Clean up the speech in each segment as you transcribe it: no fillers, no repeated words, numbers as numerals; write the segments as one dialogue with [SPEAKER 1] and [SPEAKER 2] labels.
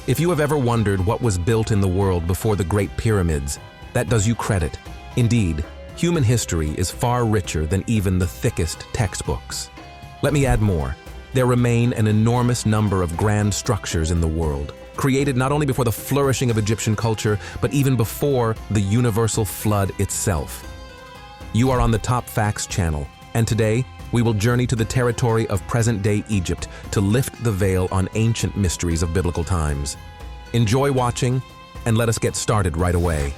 [SPEAKER 1] If you have ever wondered what was built in the world before the Great Pyramids, that does you credit. Indeed, human history is far richer than even the thickest textbooks. Let me add more. There remain an enormous number of grand structures in the world, created not only before the flourishing of Egyptian culture, but even before the universal flood itself. You are on the Top Facts channel, and today we will journey to the territory of present-day Egypt to lift the veil on ancient mysteries of biblical times. Enjoy watching, and let us get started right away.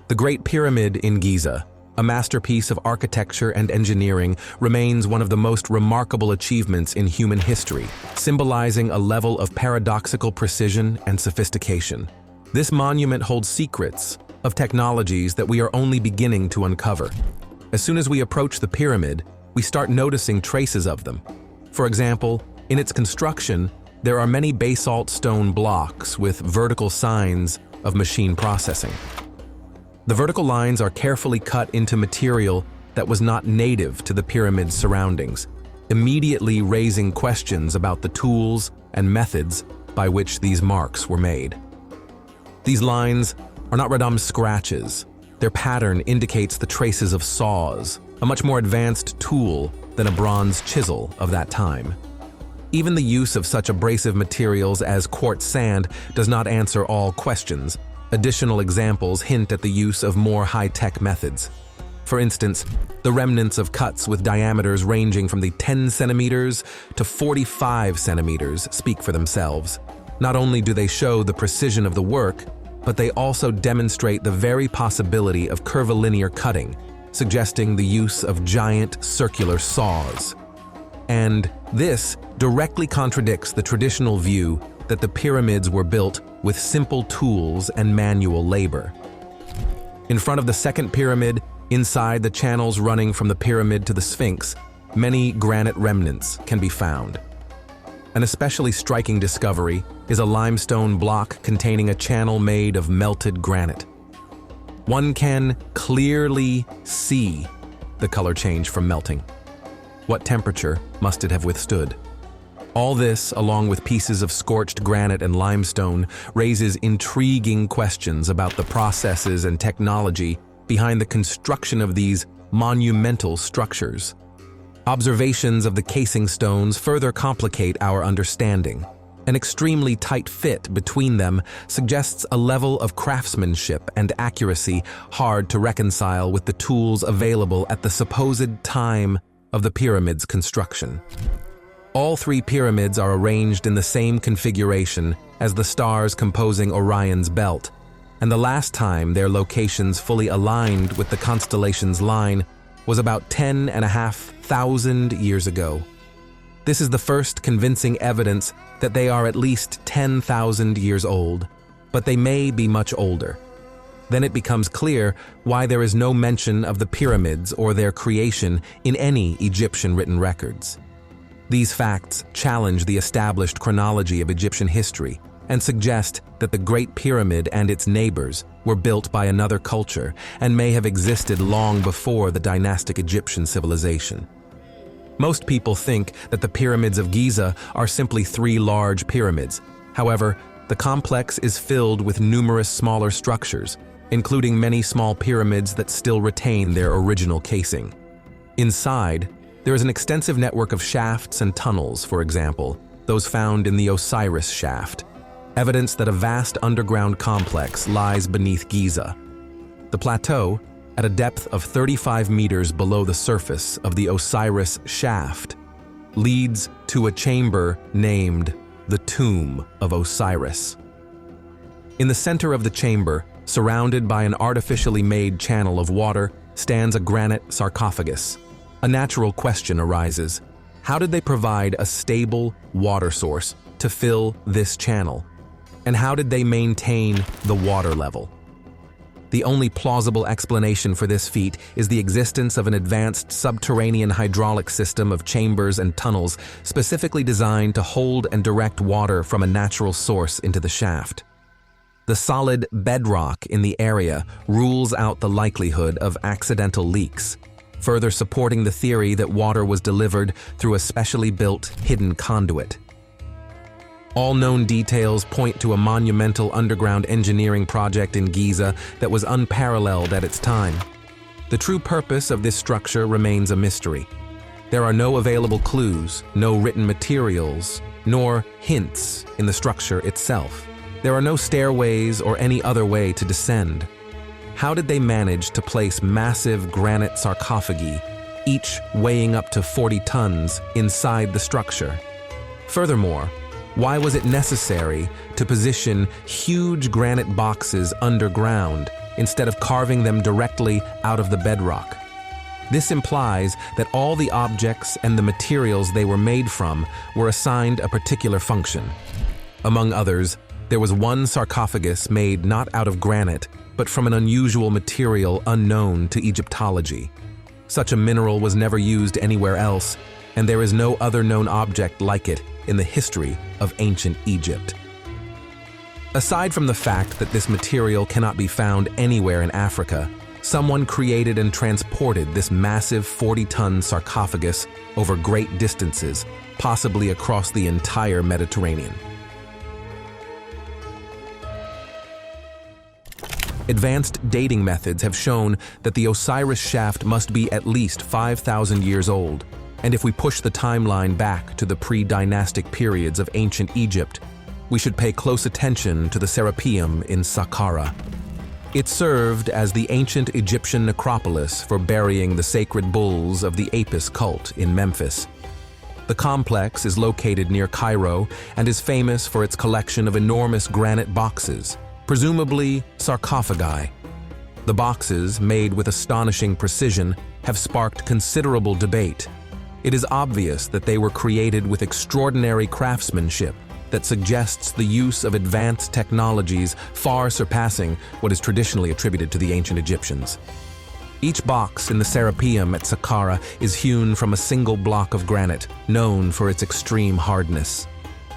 [SPEAKER 1] The Great Pyramid in Giza, a masterpiece of architecture and engineering, remains one of the most remarkable achievements in human history, symbolizing a level of paradoxical precision and sophistication. This monument holds secrets of technologies that we are only beginning to uncover. As soon as we approach the pyramid, we start noticing traces of them. For example, in its construction, there are many basalt stone blocks with vertical signs of machine processing. The vertical lines are carefully cut into material that was not native to the pyramid's surroundings, immediately raising questions about the tools and methods by which these marks were made. These lines are not random scratches. Their pattern indicates the traces of saws, a much more advanced tool than a bronze chisel of that time. Even the use of such abrasive materials as quartz sand does not answer all questions. Additional examples hint at the use of more high-tech methods. For instance, the remnants of cuts with diameters ranging from the 10 centimeters to 45 centimeters speak for themselves. Not only do they show the precision of the work, but they also demonstrate the very possibility of curvilinear cutting, suggesting the use of giant circular saws. And this directly contradicts the traditional view that the pyramids were built with simple tools and manual labor. In front of the second pyramid, inside the channels running from the pyramid to the Sphinx, many granite remnants can be found. An especially striking discovery is a limestone block containing a channel made of melted granite. One can clearly see the color change from melting. What temperature must it have withstood? All this, along with pieces of scorched granite and limestone, raises intriguing questions about the processes and technology behind the construction of these monumental structures. Observations of the casing stones further complicate our understanding. An extremely tight fit between them suggests a level of craftsmanship and accuracy hard to reconcile with the tools available at the supposed time of the pyramid's construction. All three pyramids are arranged in the same configuration as the stars composing Orion's belt, and the last time their locations fully aligned with the constellation's line was about 10,500 years ago. This is the first convincing evidence that they are at least 10,000 years old, but they may be much older. Then it becomes clear why there is no mention of the pyramids or their creation in any Egyptian written records. These facts challenge the established chronology of Egyptian history and suggest that the Great Pyramid and its neighbors were built by another culture and may have existed long before the dynastic Egyptian civilization. Most people think that the pyramids of Giza are simply three large pyramids. However, the complex is filled with numerous smaller structures, including many small pyramids that still retain their original casing. Inside, there is an extensive network of shafts and tunnels, for example, those found in the Osiris shaft, evidence that a vast underground complex lies beneath Giza. The plateau, at a depth of 35 meters below the surface of the Osiris shaft, leads to a chamber named the Tomb of Osiris. In the center of the chamber, surrounded by an artificially made channel of water, stands a granite sarcophagus. A natural question arises: how did they provide a stable water source to fill this channel? And how did they maintain the water level? The only plausible explanation for this feat is the existence of an advanced subterranean hydraulic system of chambers and tunnels specifically designed to hold and direct water from a natural source into the shaft. The solid bedrock in the area rules out the likelihood of accidental leaks. further supporting the theory that water was delivered through a specially built, hidden conduit. All known details point to a monumental underground engineering project in Giza that was unparalleled at its time. The true purpose of this structure remains a mystery. There are no available clues, no written materials, nor hints in the structure itself. There are no stairways or any other way to descend. How did they manage to place massive granite sarcophagi, each weighing up to 40 tons, inside the structure? Furthermore, why was it necessary to position huge granite boxes underground instead of carving them directly out of the bedrock? This implies that all the objects and the materials they were made from were assigned a particular function. Among others, there was one sarcophagus made not out of granite, but from an unusual material unknown to Egyptology. Such a mineral was never used anywhere else, and there is no other known object like it in the history of ancient Egypt. Aside from the fact that this material cannot be found anywhere in Africa, someone created and transported this massive 40-ton sarcophagus over great distances, possibly across the entire Mediterranean. Advanced dating methods have shown that the Osiris shaft must be at least 5,000 years old, and if we push the timeline back to the pre-dynastic periods of ancient Egypt, we should pay close attention to the Serapeum in Saqqara. It served as the ancient Egyptian necropolis for burying the sacred bulls of the Apis cult in Memphis. The complex is located near Cairo and is famous for its collection of enormous granite boxes, presumably sarcophagi. The boxes, made with astonishing precision, have sparked considerable debate. It is obvious that they were created with extraordinary craftsmanship that suggests the use of advanced technologies far surpassing what is traditionally attributed to the ancient Egyptians. Each box in the Serapeum at Saqqara is hewn from a single block of granite, known for its extreme hardness.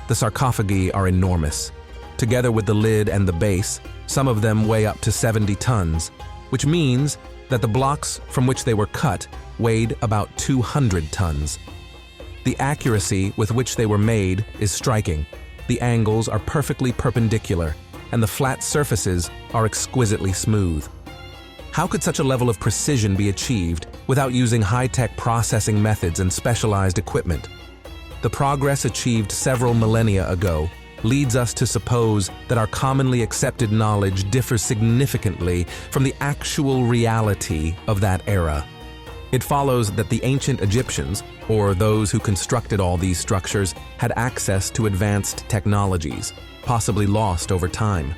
[SPEAKER 1] The sarcophagi are enormous. Together with the lid and the base, some of them weigh up to 70 tons, which means that the blocks from which they were cut weighed about 200 tons. The accuracy with which they were made is striking. The angles are perfectly perpendicular, and the flat surfaces are exquisitely smooth. How could such a level of precision be achieved without using high-tech processing methods and specialized equipment? The progress achieved several millennia ago leads us to suppose that our commonly accepted knowledge differs significantly from the actual reality of that era. It follows that the ancient Egyptians, or those who constructed all these structures, had access to advanced technologies, possibly lost over time.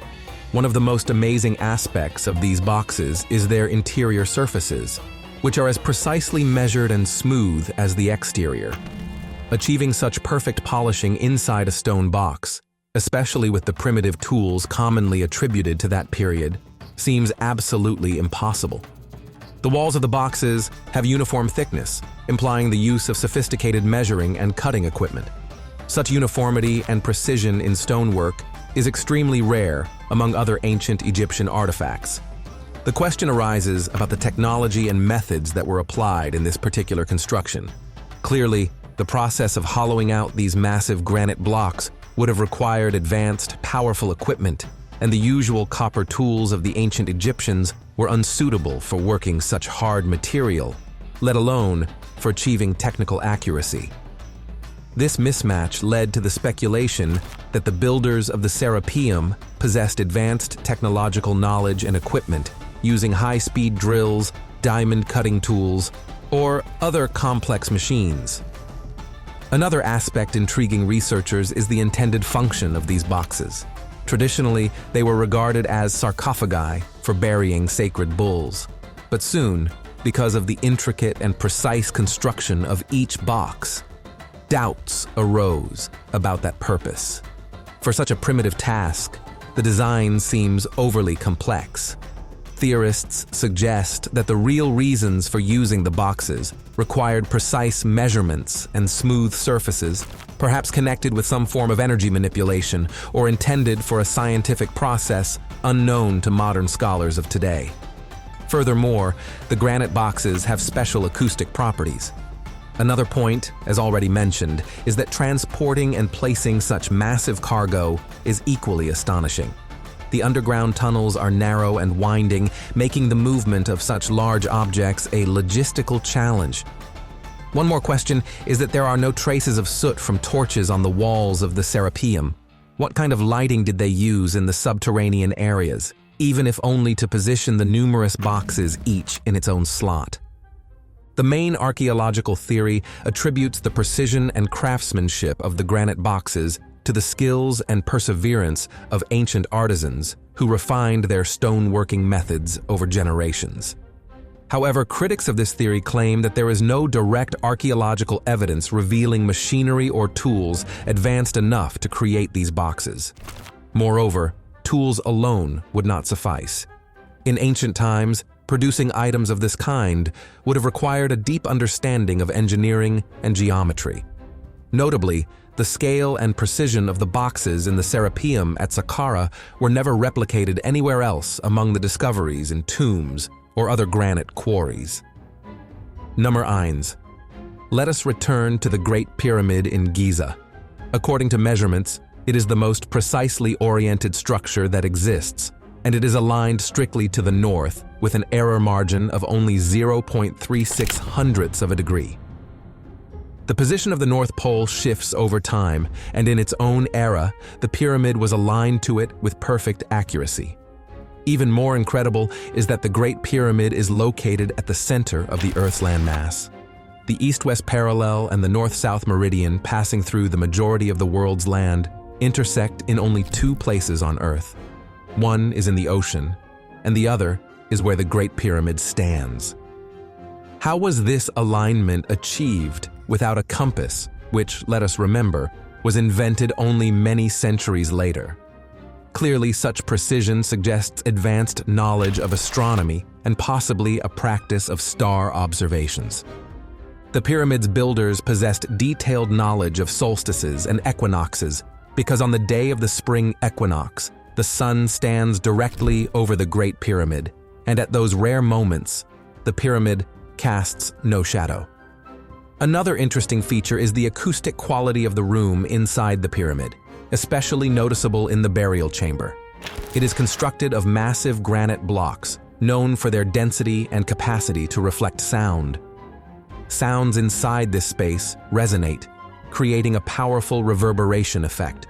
[SPEAKER 1] One of the most amazing aspects of these boxes is their interior surfaces, which are as precisely measured and smooth as the exterior. Achieving such perfect polishing inside a stone box, especially with the primitive tools commonly attributed to that period, seems absolutely impossible. The walls of the boxes have uniform thickness, implying the use of sophisticated measuring and cutting equipment. Such uniformity and precision in stonework is extremely rare among other ancient Egyptian artifacts. The question arises about the technology and methods that were applied in this particular construction. Clearly, the process of hollowing out these massive granite blocks would have required advanced, powerful equipment, and the usual copper tools of the ancient Egyptians were unsuitable for working such hard material, let alone for achieving technical accuracy. This mismatch led to the speculation that the builders of the Serapeum possessed advanced technological knowledge and equipment using high-speed drills, diamond cutting tools, or other complex machines. Another aspect intriguing researchers is the intended function of these boxes. Traditionally, they were regarded as sarcophagi for burying sacred bulls. But soon, because of the intricate and precise construction of each box, doubts arose about that purpose. For such a primitive task, the design seems overly complex. Theorists suggest that the real reasons for using the boxes required precise measurements and smooth surfaces, perhaps connected with some form of energy manipulation or intended for a scientific process unknown to modern scholars of today. Furthermore, the granite boxes have special acoustic properties. Another point, as already mentioned, is that transporting and placing such massive cargo is equally astonishing. The underground tunnels are narrow and winding, making the movement of such large objects a logistical challenge. One more question is that there are no traces of soot from torches on the walls of the Serapeum. What kind of lighting did they use in the subterranean areas, even if only to position the numerous boxes each in its own slot? The main archaeological theory attributes the precision and craftsmanship of the granite boxes to the skills and perseverance of ancient artisans who refined their stoneworking methods over generations. However, critics of this theory claim that there is no direct archaeological evidence revealing machinery or tools advanced enough to create these boxes. Moreover, tools alone would not suffice. In ancient times, producing items of this kind would have required a deep understanding of engineering and geometry. Notably, the scale and precision of the boxes in the Serapeum at Saqqara were never replicated anywhere else among the discoveries in tombs or other granite quarries. Nummer 9. Let us return to the Great Pyramid in Giza. According to measurements, it is the most precisely oriented structure that exists, and it is aligned strictly to the north with an error margin of only 0.36 hundredths of a degree. The position of the North Pole shifts over time, and in its own era, the pyramid was aligned to it with perfect accuracy. Even more incredible is that the Great Pyramid is located at the center of the Earth's landmass. The east-west parallel and the north-south meridian passing through the majority of the world's land intersect in only two places on Earth. One is in the ocean, and the other is where the Great Pyramid stands. How was this alignment achieved without a compass, which, let us remember, was invented only many centuries later? Clearly, such precision suggests advanced knowledge of astronomy and possibly a practice of star observations. The pyramid's builders possessed detailed knowledge of solstices and equinoxes because on the day of the spring equinox, the sun stands directly over the Great Pyramid, and at those rare moments, the pyramid casts no shadow. Another interesting feature is the acoustic quality of the room inside the pyramid, especially noticeable in the burial chamber. It is constructed of massive granite blocks, known for their density and capacity to reflect sound. Sounds inside this space resonate, creating a powerful reverberation effect.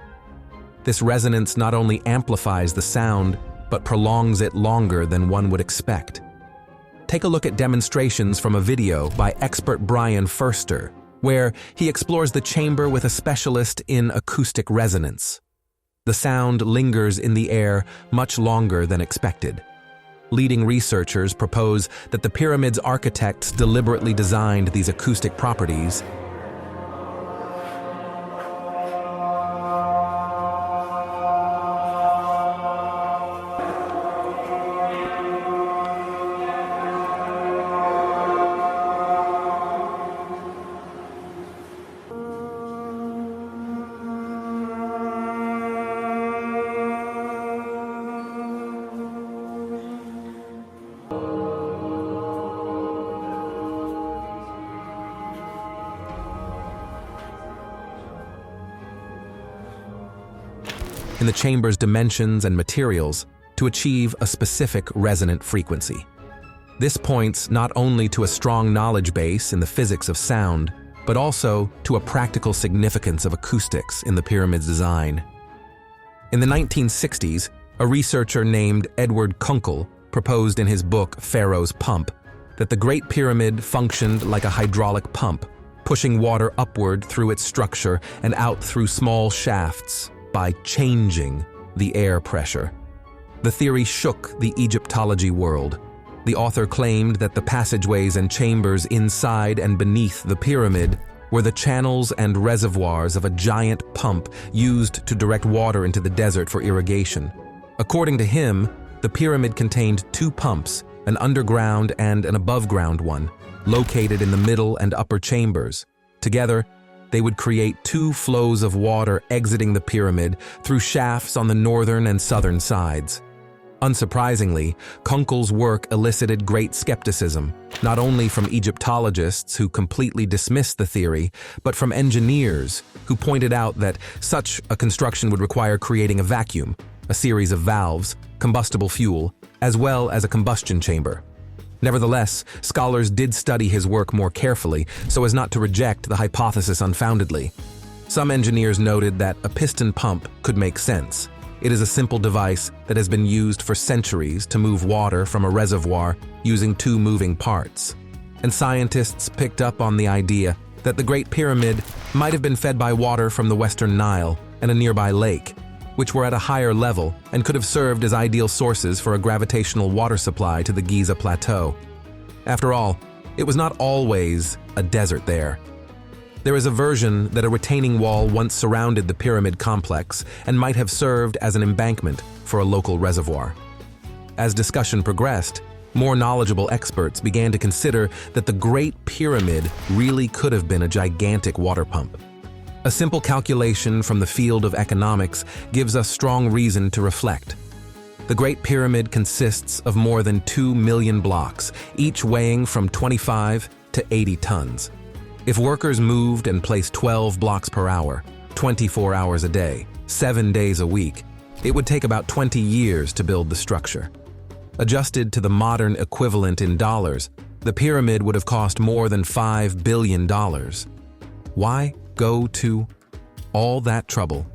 [SPEAKER 1] This resonance not only amplifies the sound, but prolongs it longer than one would expect. Take a look at demonstrations from a video by expert Brian Furster, where he explores the chamber with a specialist in acoustic resonance. The sound lingers in the air much longer than expected. Leading researchers propose that the pyramid's architects deliberately designed these acoustic properties in the chamber's dimensions and materials to achieve a specific resonant frequency. This points not only to a strong knowledge base in the physics of sound, but also to a practical significance of acoustics in the pyramid's design. In the 1960s, a researcher named Edward Kunkel proposed in his book Pharaoh's Pump that the Great Pyramid functioned like a hydraulic pump, pushing water upward through its structure and out through small shafts by changing the air pressure. The theory shook the Egyptology world. The author claimed that the passageways and chambers inside and beneath the pyramid were the channels and reservoirs of a giant pump used to direct water into the desert for irrigation. According to him, the pyramid contained two pumps, an underground and an above-ground one, located in the middle and upper chambers. Together, they would create two flows of water exiting the pyramid through shafts on the northern and southern sides. Unsurprisingly, Kunkel's work elicited great skepticism, not only from Egyptologists who completely dismissed the theory, but from engineers who pointed out that such a construction would require creating a vacuum, a series of valves, combustible fuel, as well as a combustion chamber. Nevertheless, scholars did study his work more carefully so as not to reject the hypothesis unfoundedly. Some engineers noted that a piston pump could make sense. It is a simple device that has been used for centuries to move water from a reservoir using two moving parts. And scientists picked up on the idea that the Great Pyramid might have been fed by water from the Western Nile and a nearby lake, which were at a higher level and could have served as ideal sources for a gravitational water supply to the Giza plateau. After all, it was not always a desert there. There is a version that a retaining wall once surrounded the pyramid complex and might have served as an embankment for a local reservoir. As discussion progressed, more knowledgeable experts began to consider that the Great Pyramid really could have been a gigantic water pump. A simple calculation from the field of economics gives us strong reason to reflect. The Great Pyramid consists of more than 2 million blocks, each weighing from 25 to 80 tons. If workers moved and placed 12 blocks per hour, 24 hours a day, 7 days a week, it would take about 20 years to build the structure. Adjusted to the modern equivalent in dollars, the pyramid would have cost more than $5 billion. Why go to all that trouble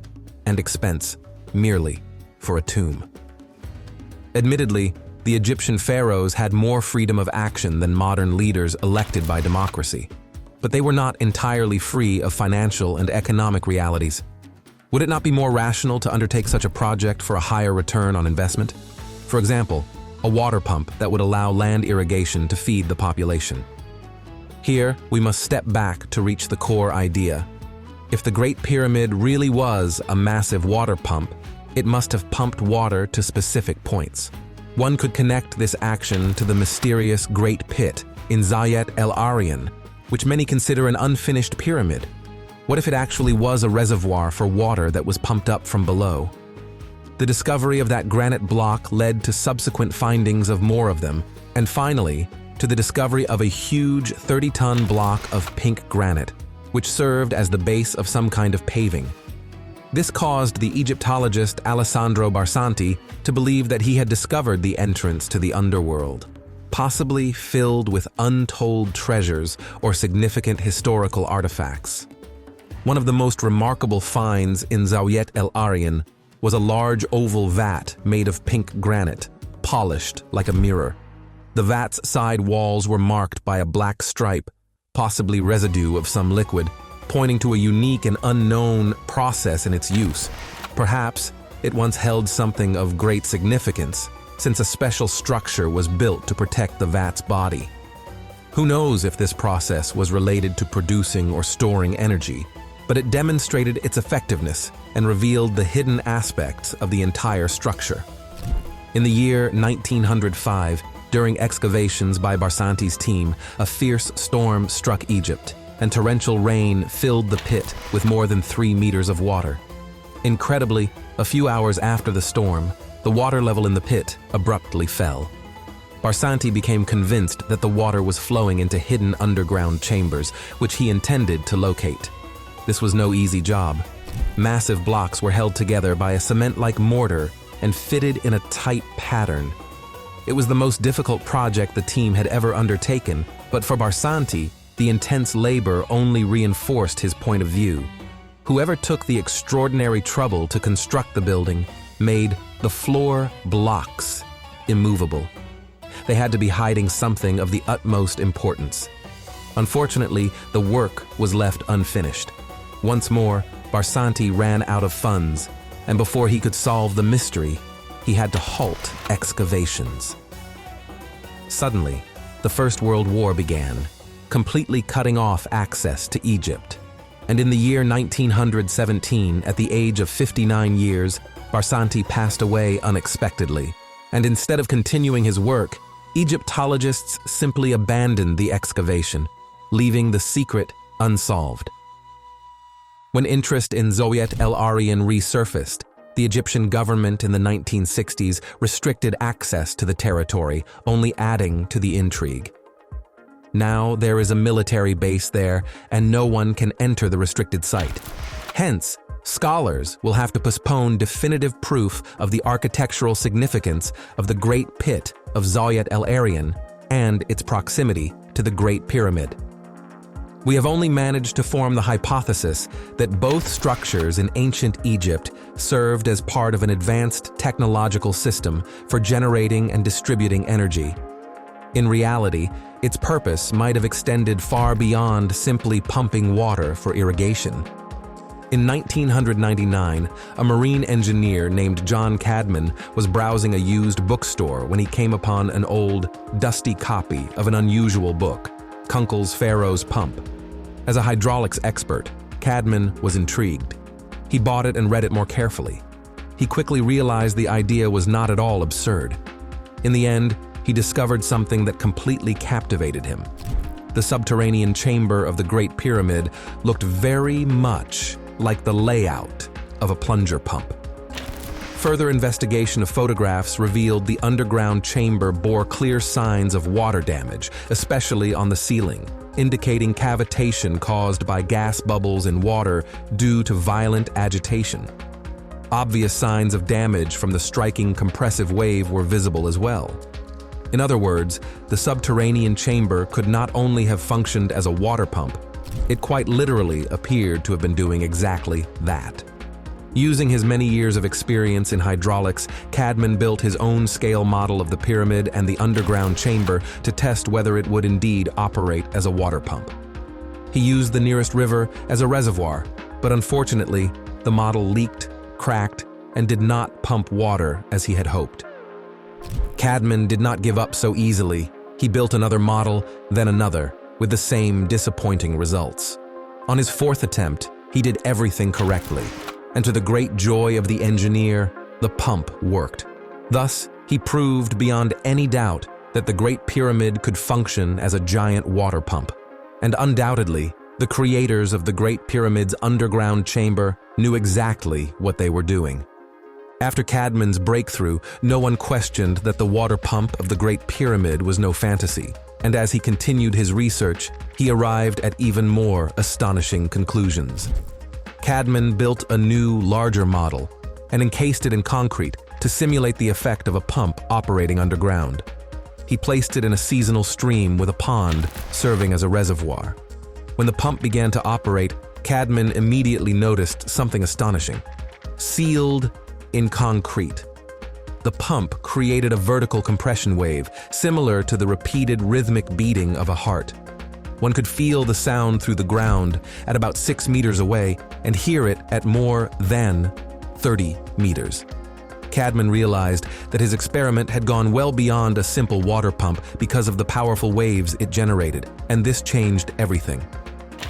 [SPEAKER 1] and expense merely for a tomb? Admittedly, the Egyptian pharaohs had more freedom of action than modern leaders elected by democracy. But they were not entirely free of financial and economic realities. Would it not be more rational to undertake such a project for a higher return on investment? For example, a water pump that would allow land irrigation to feed the population. Here, we must step back to reach the core idea. If the Great Pyramid really was a massive water pump, it must have pumped water to specific points. One could connect this action to the mysterious Great Pit in Zayat el-Arian, which many consider an unfinished pyramid. What if it actually was a reservoir for water that was pumped up from below? The discovery of that granite block led to subsequent findings of more of them, and finally, to the discovery of a huge 30-ton block of pink granite, which served as the base of some kind of paving. This caused the Egyptologist Alessandro Barcanti to believe that he had discovered the entrance to the underworld, possibly filled with untold treasures or significant historical artifacts. One of the most remarkable finds in Zayat el-Arian was a large oval vat made of pink granite, polished like a mirror. The vat's side walls were marked by a black stripe, possibly residue of some liquid, pointing to a unique and unknown process in its use. Perhaps it once held something of great significance, since a special structure was built to protect the vat's body. Who knows if this process was related to producing or storing energy, but it demonstrated its effectiveness and revealed the hidden aspects of the entire structure. In the year 1905, during excavations by Barcanti's team, a fierce storm struck Egypt, and torrential rain filled the pit with more than 3 meters of water. Incredibly, a few hours after the storm, the water level in the pit abruptly fell. Barcanti became convinced that the water was flowing into hidden underground chambers, which he intended to locate. This was no easy job. Massive blocks were held together by a cement-like mortar and fitted in a tight pattern. It was the most difficult project the team had ever undertaken, but for Barcanti, the intense labor only reinforced his point of view. Whoever took the extraordinary trouble to construct the building made the floor blocks immovable. They had to be hiding something of the utmost importance. Unfortunately, the work was left unfinished. Once more, Barcanti ran out of funds, and before he could solve the mystery, he had to halt excavations. Suddenly, the First World War began, completely cutting off access to Egypt. And in the year 1917, at the age of 59 years, Barcanti passed away unexpectedly, and instead of continuing his work, Egyptologists simply abandoned the excavation, leaving the secret unsolved. When interest in Zayat el-Arian resurfaced, The Egyptian government in the 1960s restricted access to the territory, only adding to the intrigue. Now there is a military base there, and no one can enter the restricted site. Hence, scholars will have to postpone definitive proof of the architectural significance of the Great Pit of Zayat el-Aryan and its proximity to the Great Pyramid. We have only managed to form the hypothesis that both structures in ancient Egypt served as part of an advanced technological system for generating and distributing energy. In reality, its purpose might have extended far beyond simply pumping water for irrigation. In 1999, a marine engineer named John Cadman was browsing a used bookstore when he came upon an old, dusty copy of an unusual book, Kunkel's Pharaoh's Pump. As a hydraulics expert, Cadman was intrigued. He bought it and read it more carefully. He quickly realized the idea was not at all absurd. In the end, he discovered something that completely captivated him. The subterranean chamber of the Great Pyramid looked very much like the layout of a plunger pump. Further investigation of photographs revealed the underground chamber bore clear signs of water damage, especially on the ceiling, indicating cavitation caused by gas bubbles in water due to violent agitation. Obvious signs of damage from the striking compressive wave were visible as well. In other words, the subterranean chamber could not only have functioned as a water pump, it quite literally appeared to have been doing exactly that. Using his many years of experience in hydraulics, Cadman built his own scale model of the pyramid and the underground chamber to test whether it would indeed operate as a water pump. He used the nearest river as a reservoir, but unfortunately, the model leaked, cracked, and did not pump water as he had hoped. Cadman did not give up so easily. He built another model, then another, with the same disappointing results. On his fourth attempt, he did everything correctly, and to the great joy of the engineer, the pump worked. Thus, he proved beyond any doubt that the Great Pyramid could function as a giant water pump. And undoubtedly, the creators of the Great Pyramid's underground chamber knew exactly what they were doing. After Cadman's breakthrough, no one questioned that the water pump of the Great Pyramid was no fantasy, and as he continued his research, he arrived at even more astonishing conclusions. Cadman built a new, larger model and encased it in concrete to simulate the effect of a pump operating underground. He placed it in a seasonal stream with a pond serving as a reservoir. When the pump began to operate, Cadman immediately noticed something astonishing. Sealed in concrete, the pump created a vertical compression wave similar to the repeated rhythmic beating of a heart. One could feel the sound through the ground at about 6 meters away and hear it at more than 30 meters. Cadman realized that his experiment had gone well beyond a simple water pump because of the powerful waves it generated, and this changed everything.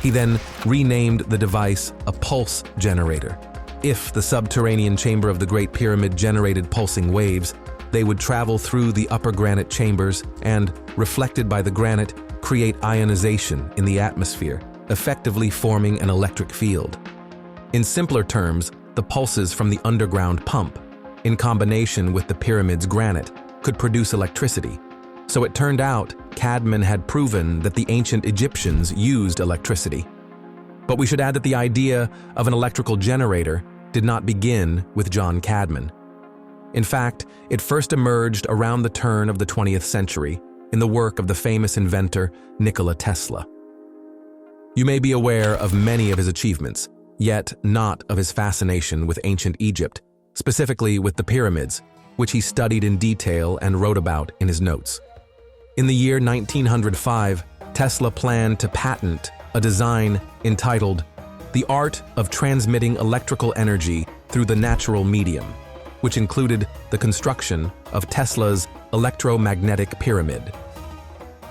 [SPEAKER 1] He then renamed the device a pulse generator. If the subterranean chamber of the Great Pyramid generated pulsing waves, they would travel through the upper granite chambers and, reflected by the granite, create ionization in the atmosphere, effectively forming an electric field. In simpler terms, the pulses from the underground pump, in combination with the pyramid's granite, could produce electricity. So it turned out Cadman had proven that the ancient Egyptians used electricity. But we should add that the idea of an electrical generator did not begin with John Cadman. In fact, it first emerged around the turn of the 20th century in the work of the famous inventor Nikola Tesla. You may be aware of many of his achievements, yet not of his fascination with ancient Egypt, specifically with the pyramids, which he studied in detail and wrote about in his notes. In the year 1905, Tesla planned to patent a design entitled The Art of Transmitting Electrical Energy Through the Natural Medium, which included the construction of Tesla's electromagnetic pyramid.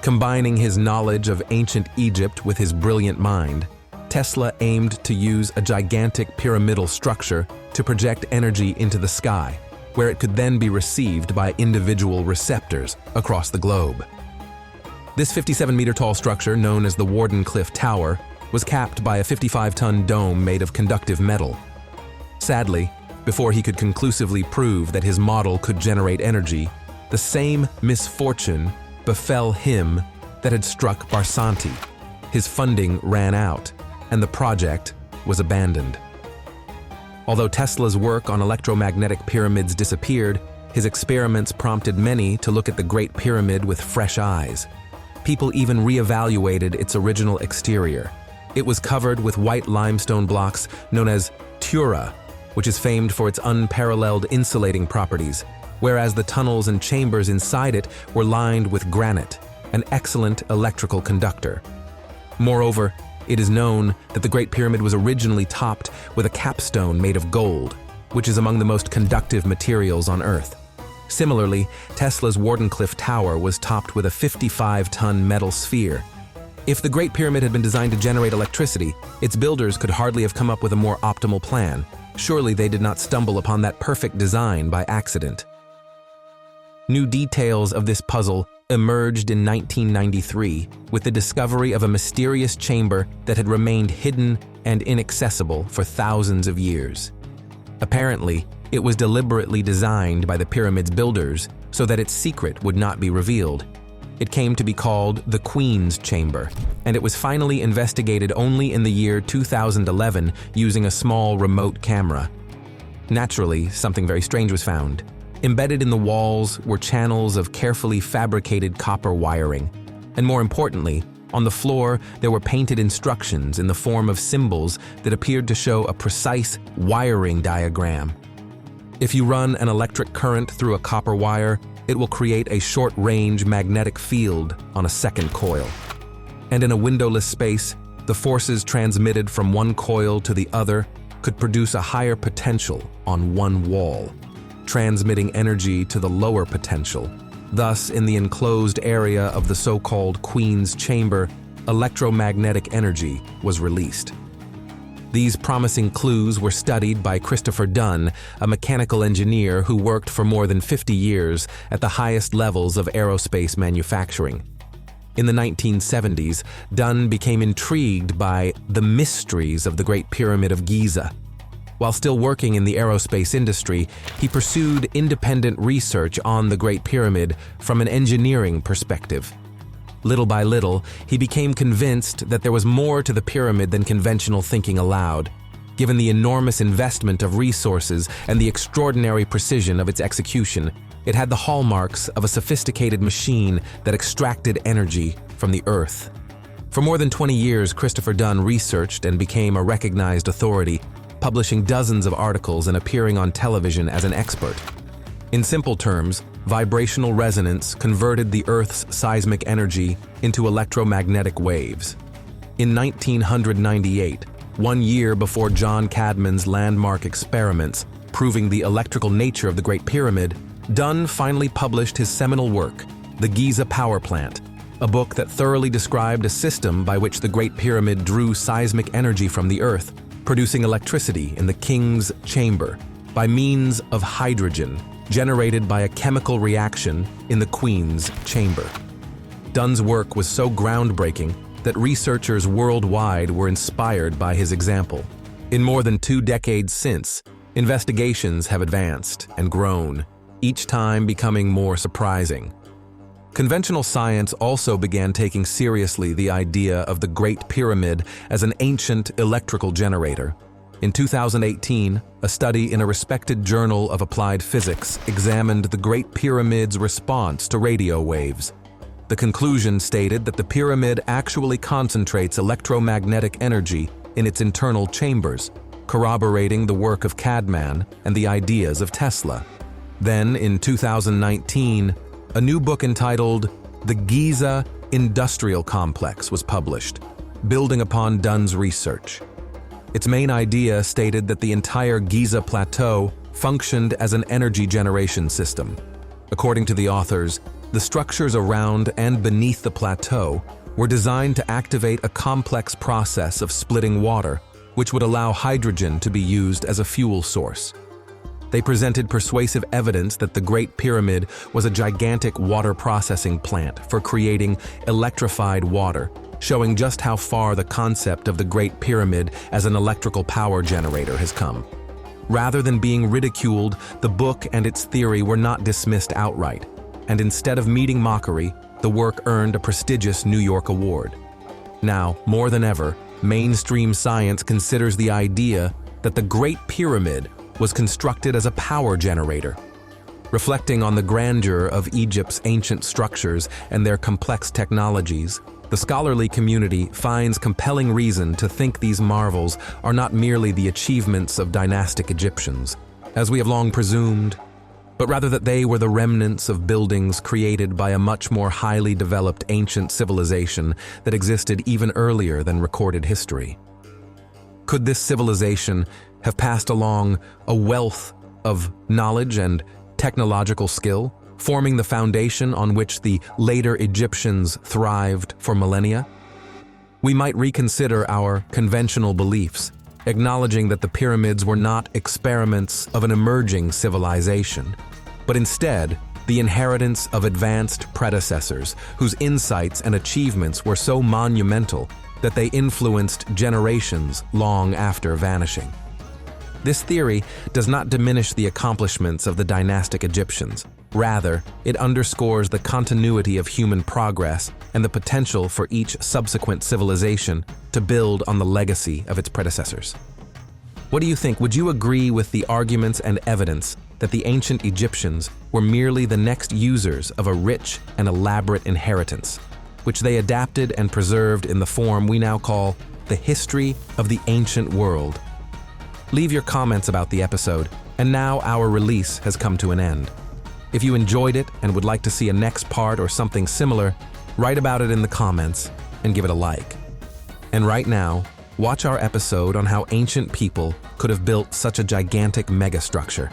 [SPEAKER 1] Combining his knowledge of ancient Egypt with his brilliant mind, Tesla aimed to use a gigantic pyramidal structure to project energy into the sky, where it could then be received by individual receptors across the globe. This 57-meter-tall structure, known as the Wardenclyffe Tower, was capped by a 55-ton dome made of conductive metal. Sadly, before he could conclusively prove that his model could generate energy, the same misfortune befell him that had struck Barcanti. His funding ran out, and the project was abandoned. Although Tesla's work on electromagnetic pyramids disappeared, his experiments prompted many to look at the Great Pyramid with fresh eyes. People even re-evaluated its original exterior. It was covered with white limestone blocks known as tura, which is famed for its unparalleled insulating properties, whereas the tunnels and chambers inside it were lined with granite, an excellent electrical conductor. Moreover, it is known that the Great Pyramid was originally topped with a capstone made of gold, which is among the most conductive materials on Earth. Similarly, Tesla's Wardenclyffe Tower was topped with a 55-ton metal sphere. If the Great Pyramid had been designed to generate electricity, its builders could hardly have come up with a more optimal plan. Surely they did not stumble upon that perfect design by accident. New details of this puzzle emerged in 1993 with the discovery of a mysterious chamber that had remained hidden and inaccessible for thousands of years. Apparently, it was deliberately designed by the pyramid's builders so that its secret would not be revealed. It came to be called the Queen's Chamber, and it was finally investigated only in the year 2011 using a small remote camera. Naturally, something very strange was found. Embedded in the walls were channels of carefully fabricated copper wiring. And more importantly, on the floor there were painted instructions in the form of symbols that appeared to show a precise wiring diagram. If you run an electric current through a copper wire, it will create a short-range magnetic field on a second coil. And in a windowless space, the forces transmitted from one coil to the other could produce a higher potential on one wall, transmitting energy to the lower potential. Thus, in the enclosed area of the so-called Queen's Chamber, electromagnetic energy was released. These promising clues were studied by Christopher Dunn, a mechanical engineer who worked for more than 50 years at the highest levels of aerospace manufacturing. In the 1970s, Dunn became intrigued by the mysteries of the Great Pyramid of Giza. While still working in the aerospace industry, he pursued independent research on the Great Pyramid from an engineering perspective. Little by little, he became convinced that there was more to the pyramid than conventional thinking allowed. Given the enormous investment of resources and the extraordinary precision of its execution, it had the hallmarks of a sophisticated machine that extracted energy from the earth. For more than 20 years, Christopher Dunn researched and became a recognized authority, publishing dozens of articles and appearing on television as an expert. In simple terms, vibrational resonance converted the Earth's seismic energy into electromagnetic waves. In 1998, 1 year before John Cadman's landmark experiments proving the electrical nature of the Great Pyramid, Dunn finally published his seminal work, The Giza Power Plant, a book that thoroughly described a system by which the Great Pyramid drew seismic energy from the Earth, producing electricity in the King's Chamber by means of hydrogen generated by a chemical reaction in the Queen's Chamber. Dunn's work was so groundbreaking that researchers worldwide were inspired by his example. In more than 2 decades since, investigations have advanced and grown, each time becoming more surprising. Conventional science also began taking seriously the idea of the Great Pyramid as an ancient electrical generator. In 2018, a study in a respected journal of applied physics examined the Great Pyramid's response to radio waves. The conclusion stated that the pyramid actually concentrates electromagnetic energy in its internal chambers, corroborating the work of Cadman and the ideas of Tesla. Then, in 2019, a new book entitled The Giza Industrial Complex was published, building upon Dunn's research. Its main idea stated that the entire Giza plateau functioned as an energy generation system. According to the authors, the structures around and beneath the plateau were designed to activate a complex process of splitting water, which would allow hydrogen to be used as a fuel source. They presented persuasive evidence that the Great Pyramid was a gigantic water processing plant for creating electrified water, showing just how far the concept of the Great Pyramid as an electrical power generator has come. Rather than being ridiculed, the book and its theory were not dismissed outright, and instead of meeting mockery, the work earned a prestigious New York award. Now, more than ever, mainstream science considers the idea that the Great Pyramid was constructed as a power generator. Reflecting on the grandeur of Egypt's ancient structures and their complex technologies, the scholarly community finds compelling reason to think these marvels are not merely the achievements of dynastic Egyptians, as we have long presumed, but rather that they were the remnants of buildings created by a much more highly developed ancient civilization that existed even earlier than recorded history. Could this civilization have passed along a wealth of knowledge and technological skill, forming the foundation on which the later Egyptians thrived for millennia? We might reconsider our conventional beliefs, acknowledging that the pyramids were not experiments of an emerging civilization, but instead the inheritance of advanced predecessors whose insights and achievements were so monumental that they influenced generations long after vanishing. This theory does not diminish the accomplishments of the dynastic Egyptians. Rather, it underscores the continuity of human progress and the potential for each subsequent civilization to build on the legacy of its predecessors. What do you think? Would you agree with the arguments and evidence that the ancient Egyptians were merely the next users of a rich and elaborate inheritance, which they adapted and preserved in the form we now call the history of the ancient world? Leave your comments about the episode, and now our release has come to an end. If you enjoyed it and would like to see a next part or something similar, write about it in the comments and give it a like. And right now, watch our episode on how ancient people could have built such a gigantic megastructure.